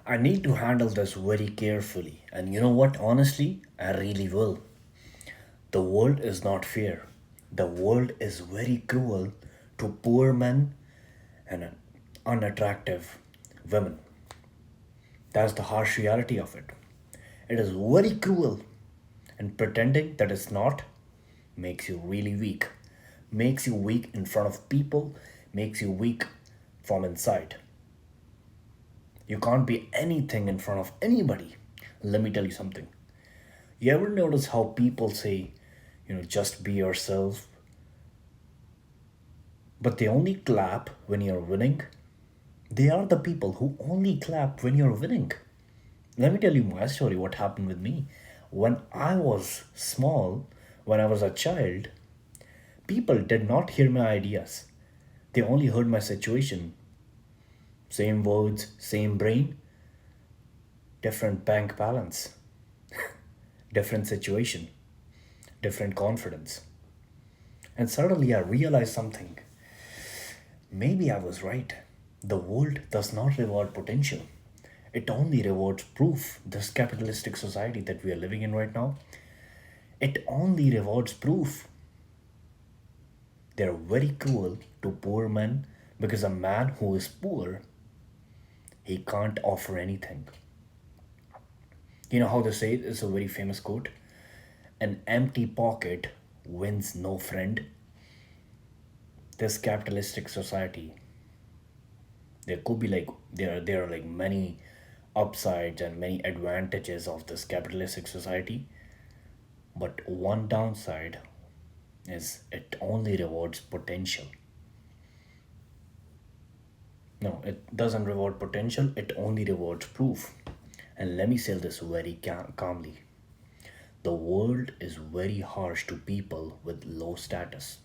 I need to handle this very carefully. And you know what? Honestly, I really will. The world is not fair. The world is very cruel to poor men and unattractive women. That's the harsh reality of it. It is very cruel, and pretending that it's not makes you really weak. Makes you weak in front of people, makes you weak from inside. You can't be anything in front of anybody. Let me tell you something. You ever notice how people say, just be yourself, but they only clap when you're winning? They are the people who only clap when you're winning. Let me tell you my story, what happened with me. When I was small, when I was a child, people did not hear my ideas. They only heard my situation. Same words, same brain, different bank balance, different situation, different confidence. And suddenly I realized something. Maybe I was right. The world does not reward potential, it only rewards proof. This capitalistic society that we are living in right now, it only rewards proof. They are very cruel to poor men because a man who is poor, he can't offer anything. You know how they say it? It's a very famous quote. An empty pocket wins no friend. This capitalistic society, there could be like there are like many upsides and many advantages of this capitalistic society, but one downside is it only rewards potential. No, it doesn't reward potential, it only rewards proof. And let me say this very calmly. The world is very harsh to people with low status.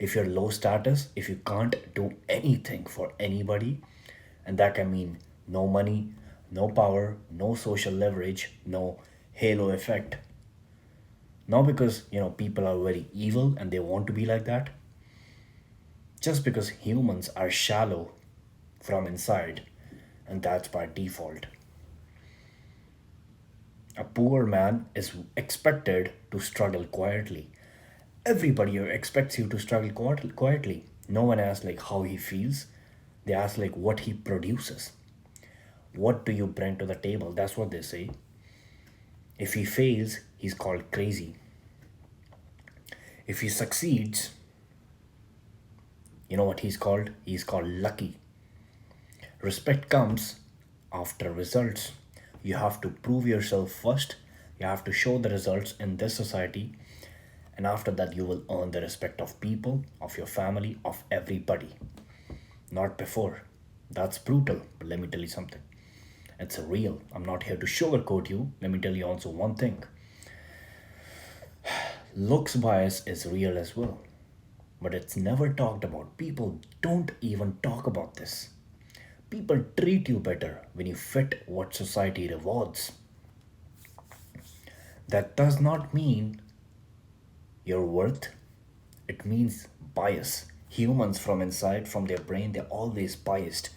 If you're low status, if you can't do anything for anybody, and that can mean no money, no power, no social leverage, no halo effect. Not because, people are very evil and they want to be like that, just because humans are shallow from inside, and that's by default. A poor man is expected to struggle quietly. Everybody expects you to struggle quietly. No one asks like how he feels. They ask like what he produces. What do you bring to the table? That's what they say. If he fails, he's called crazy. If he succeeds, you know what he's called? He's called lucky. Respect comes after results. You have to prove yourself first. You have to show the results in this society. And after that, you will earn the respect of people, of your family, of everybody. Not before. That's brutal. But let me tell you something. It's real. I'm not here to sugarcoat you. Let me tell you also one thing. Looks bias is real as well. But it's never talked about. People don't even talk about this. People treat you better when you fit what society rewards. That does not mean your worth, it means bias. Humans from inside, from their brain, they're always biased.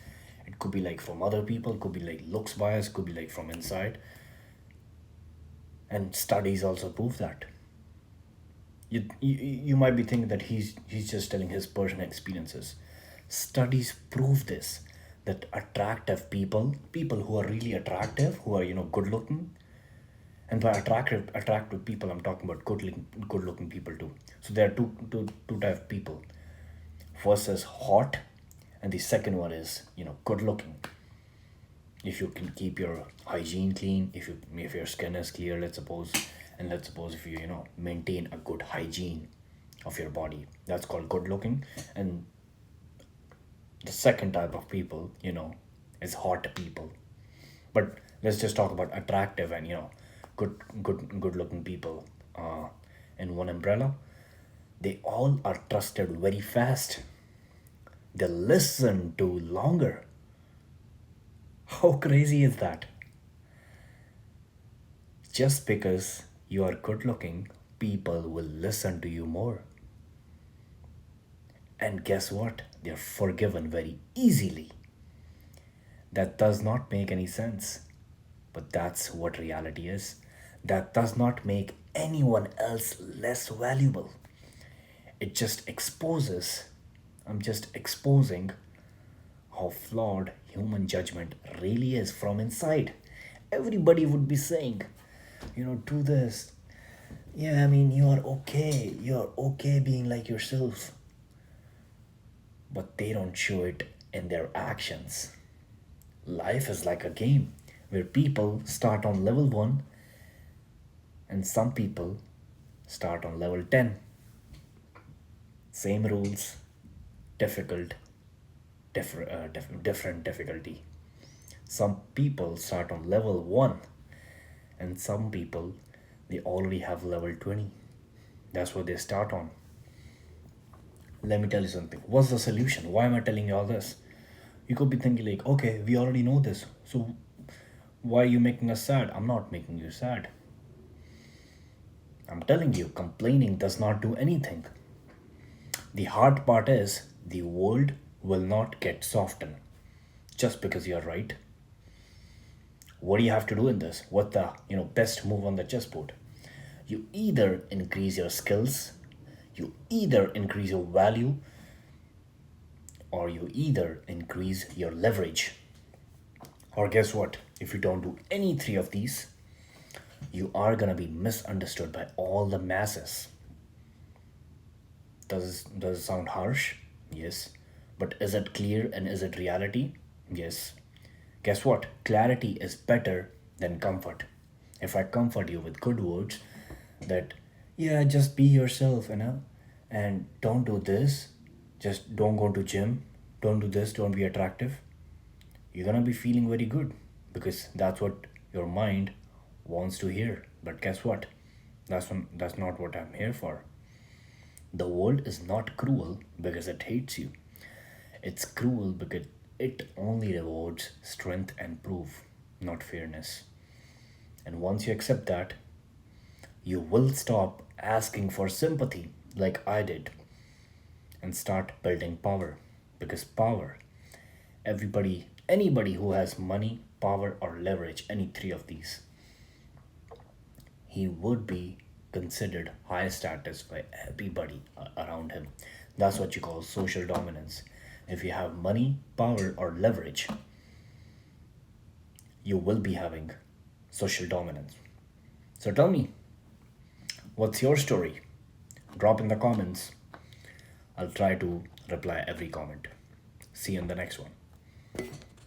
It could be like from other people, could be like looks bias, could be like from inside. And studies also prove that. You might be thinking that he's just telling his personal experiences. Studies prove this, that attractive people, people who are really attractive, who are good looking, and by attractive people, I'm talking about good looking people too. So there are two type of people. First is hot, and the second one is good looking. If you can keep your hygiene clean, if your skin is clear, let's suppose, and let's suppose if you maintain a good hygiene of your body, that's called good looking. And the second type of people, is hot people. But let's just talk about attractive and good looking people in one umbrella. They all are trusted very fast. They listen to longer. How crazy is that? Just because you are good looking, people will listen to you more. And guess what? They're forgiven very easily. That does not make any sense. But that's what reality is. That does not make anyone else less valuable. It just exposes, I'm just exposing how flawed human judgment really is from inside. Everybody would be saying, do this. Yeah, I mean, you are okay. You're okay being like yourself. But they don't show it in their actions. Life is like a game where people start on level 1 and some people start on level 10. Same rules, difficult, different difficulty. Some people start on level 1 and some people they already have level 20. That's what they start on. Let me tell you something. What's the solution? Why am I telling you all this? You could be thinking like, okay, we already know this. So why are you making us sad? I'm not making you sad. I'm telling you, complaining does not do anything. The hard part is the world will not get softened just because you're right. What do you have to do in this? What the best move on the chessboard? You either increase your skills, you either increase your value, or you either increase your leverage. Or guess what? If you don't do any three of these, you are gonna be misunderstood by all the masses. Does it sound harsh? Yes. But is it clear and is it reality? Yes. Guess what? Clarity is better than comfort. If I comfort you with good words, that yeah, just be yourself, and don't do this, just don't go to gym, don't do this, don't be attractive, you're gonna be feeling very good because that's what your mind wants to hear. But guess what? That's not what I'm here for. The world is not cruel because it hates you. It's cruel because it only rewards strength and proof, not fairness. And once you accept that, you will stop asking for sympathy like I did and start building power. Because power, anybody who has money, power, or leverage, any three of these, he would be considered high status by everybody around him. That's what you call social dominance. If you have money, power, or leverage, you will be having social dominance. So tell me, what's your story? Drop in the comments. I'll try to reply every comment. See you in the next one.